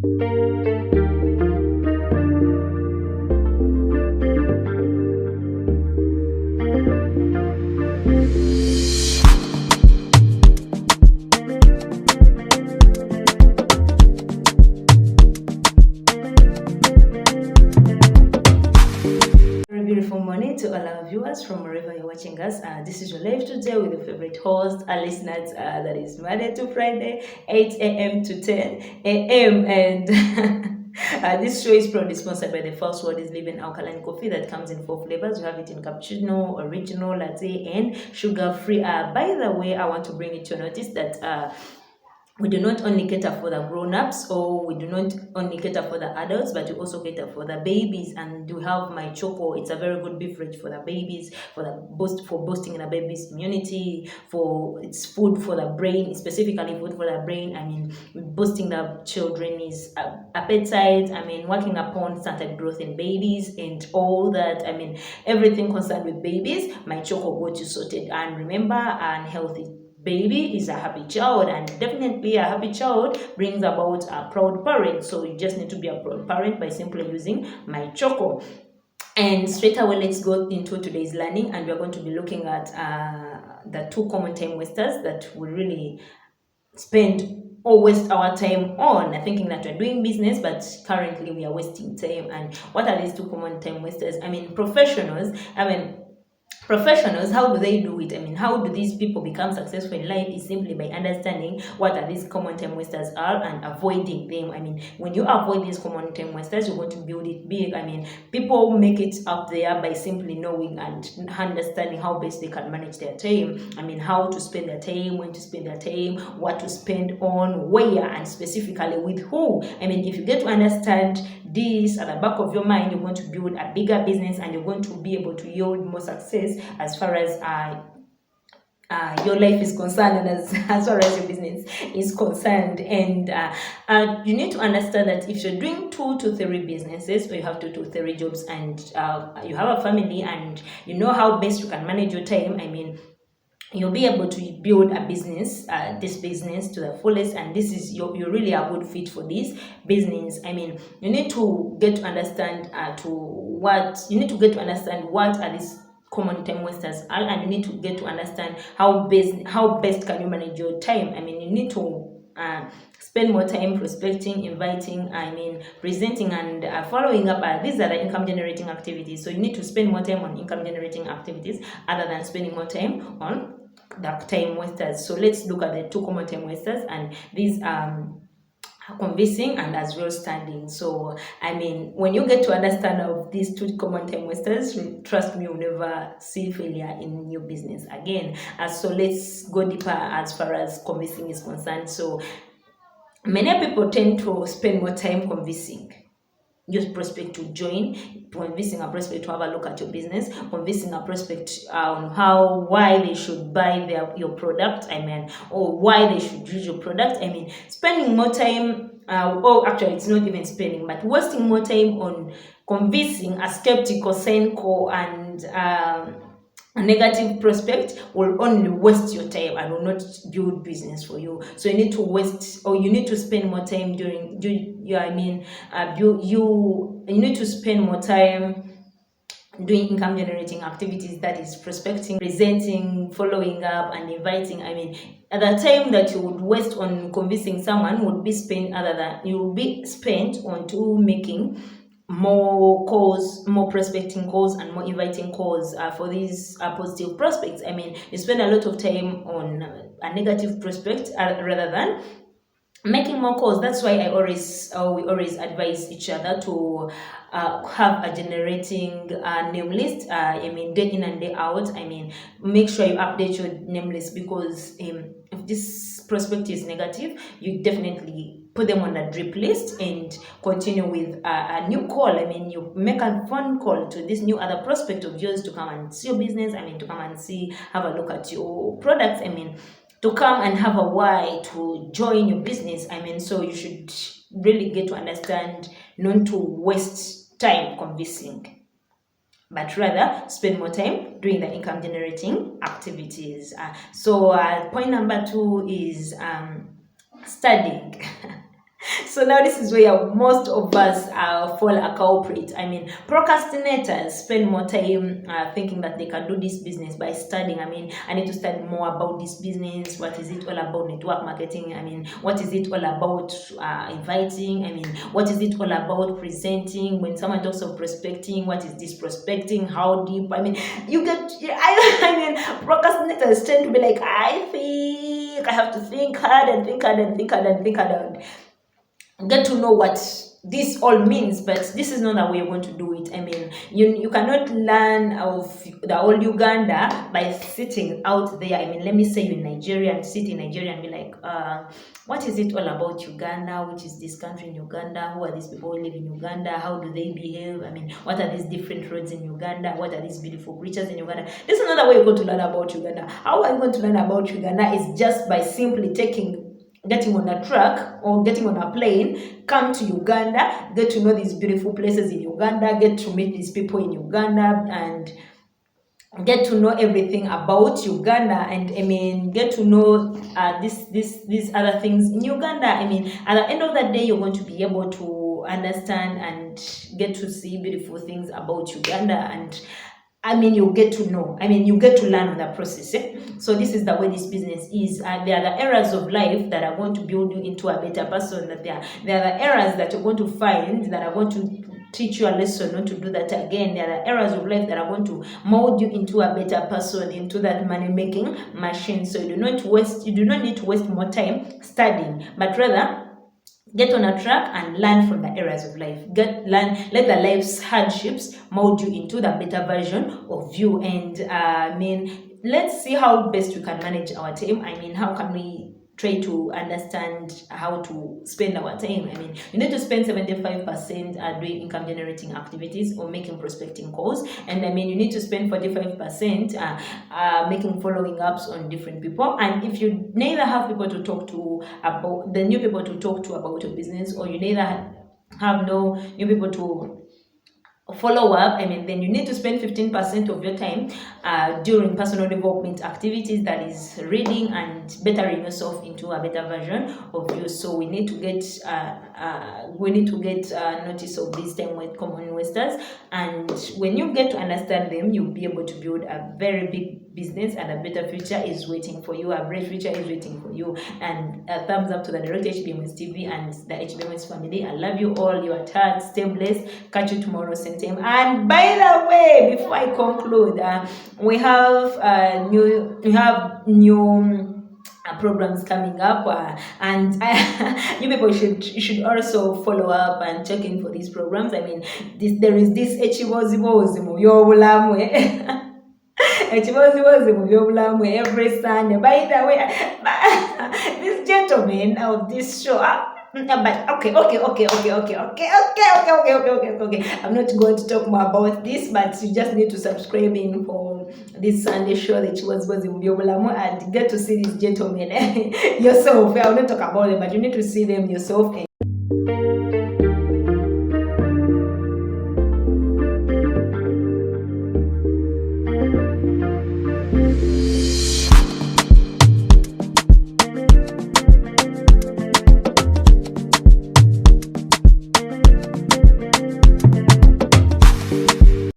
Beautiful morning to all our viewers from wherever you're watching us. This is your live today with your favorite host, our listeners. That is Monday to Friday, 8 a.m. to 10 a.m. And this show is proudly sponsored by the First Word is Living Alkaline Coffee that comes in 4 flavors. You have it in cappuccino, original, latte, and sugar-free. By the way, I want to bring it to your notice that we do not only cater for the grown-ups, or we do not only cater for the adults, but we also cater for the babies. And we have my choco. It's a very good beverage for the babies, for boosting the baby's immunity, for it's food for the brain, specifically food for the brain. I mean, boosting the children's appetite. I mean, working upon stunted growth in babies and all that. I mean, everything concerned with babies, my choco got you sorted. And remember, unhealthy baby is a happy child, and definitely a happy child brings about a proud parent. So you just need to be a proud parent by simply using my choco. And straight away, let's go into today's learning, and we're going to be looking at the 2 common time wasters that we really spend or waste our time on, thinking that we're doing business, but currently we are wasting time. And what are these 2 common time wasters? Professionals, how do they do it? I mean, how do these people become successful in life? Is simply by understanding what are these common time wasters are and avoiding them. I mean, when you avoid these common time wasters, you're going to build it big. I mean, people make it up there by simply knowing and understanding how best they can manage their time. I mean, how to spend their time, when to spend their time, what to spend on, where, and specifically with who. I mean, if you get to understand this at the back of your mind, you're going to build a bigger business, and you're going to be able to yield more success as far as your life is concerned, and as far as your business is concerned. And you need to understand that if you're doing 2 to 3 businesses, or you have 2 to 3 jobs, and you have a family, and you know how best you can manage your time, I mean, you'll be able to build a business, this business to the fullest, and this is you're really a good fit for this business. I mean, you need to get to understand what are these common time wasters are, and you need to get to understand how best can you manage your time. I mean, you need to spend more time prospecting, inviting, presenting, and following up. These are the income generating activities. So you need to spend more time on income generating activities other than spending more time on the time wasters. So let's look at the 2 common time wasters, and these convincing and as well standing. So I mean, when you get to understand of these 2 common time wasters, trust me, you'll never see failure in your business again. So let's go deeper as far as convincing is concerned. So many people tend to spend more time convincing your prospect to join, convincing a prospect to have a look at your business, convincing a prospect on why they should buy your product, or why they should use your product. I mean, spending more time, actually it's not even spending, but wasting more time on convincing a skeptical, cynical, and a negative prospect will only waste your time and will not build business for you. So you need to spend more time you need to spend more time doing income generating activities, that is prospecting, presenting, following up, and inviting. I mean, at the time that you would waste on convincing someone would be spent onto making more calls, more prospecting calls, and more inviting calls for these positive prospects. I mean, you spend a lot of time on a negative prospect rather than making more calls. That's why we always advise each other to have a generating name list. Day in and day out. I mean, make sure you update your name list, because if this prospect is negative, you definitely put them on a drip list and continue with a new call. I mean, you make a phone call to this new other prospect of yours to come and see your business. I mean, to come and have a look at your products. I mean, to come and have a why to join your business. I mean, so you should really get to understand not to waste time convincing, but rather spend more time doing the income generating activities. So point number 2 is studying. So now this is where most of us fall a culprit. I mean, procrastinators spend more time thinking that they can do this business by studying. I mean, I need to study more about this business. What is it all about? Network marketing. I mean, what is it all about? Inviting. I mean, what is it all about? Presenting. When someone talks of prospecting, what is this prospecting? How deep? I mean, you get. I mean, procrastinators tend to be like, I think I have to think hard and think hard and think hard and think hard. Get to know what this all means, but this is not the way you're going to do it. I mean, you cannot learn of the old Uganda by sitting out there. I mean, let me say you're in Nigeria and sit in Nigeria and be like, what is it all about Uganda? Which is this country in Uganda? Who are these people who live in Uganda? How do they behave? I mean, what are these different roads in Uganda? What are these beautiful creatures in Uganda? This is another way you're going to learn about Uganda. How are you going to learn about Uganda? Is just by simply getting on a truck or getting on a plane, come to Uganda, get to know these beautiful places in Uganda, get to meet these people in Uganda, and get to know everything about Uganda. And I mean, get to know these other things in Uganda. I mean, at the end of the day, you're going to be able to understand and get to see beautiful things about Uganda. And I mean, you get to know. I mean, you get to learn on the process. So this is the way this business is. There are the areas of life that are going to build you into a better person. That there are the areas that you're going to find that are going to teach you a lesson not to do that again. There are areas of life that are going to mold you into a better person, into that money-making machine. So you do not need to waste more time studying, but rather get on a track and learn from the areas of life. Let the life's hardships mold you into the better version of you. And I mean, let's see how best we can manage our time. I mean, how can we try to understand how to spend our time? I mean, you need to spend 75% doing income generating activities or making prospecting calls, and I mean, you need to spend 45% making following ups on different people. And if you neither have people to talk to about the new people to talk to about your business, or you neither have no new people to follow up, I mean, then you need to spend 15% of your time during personal development activities, that is reading and bettering yourself into a better version of you. So we need to get notice of these 10 common wasters, and when you get to understand them, you'll be able to build a very big business, and a better future is waiting for you. A bright future is waiting for you. And a thumbs up to the Direct HBMS TV and the HBMS family. I love you all. You are tired. Stay blessed. Catch you tomorrow same time. And by the way, before I conclude, we have new programs coming up, and you people should also follow up and check in for these programs. I mean, there is this echibozibozi by'obulamwe ekibozibozi mu by'obulamu every Sunday. By the way, this gentleman of this show, but okay. I'm not going to talk more about this, but you just need to subscribe in for this Sunday show, the Chibozibozi mu by'obulamu, and get to see this gentleman yourself. I will not talk about them, but you need to see them yourself.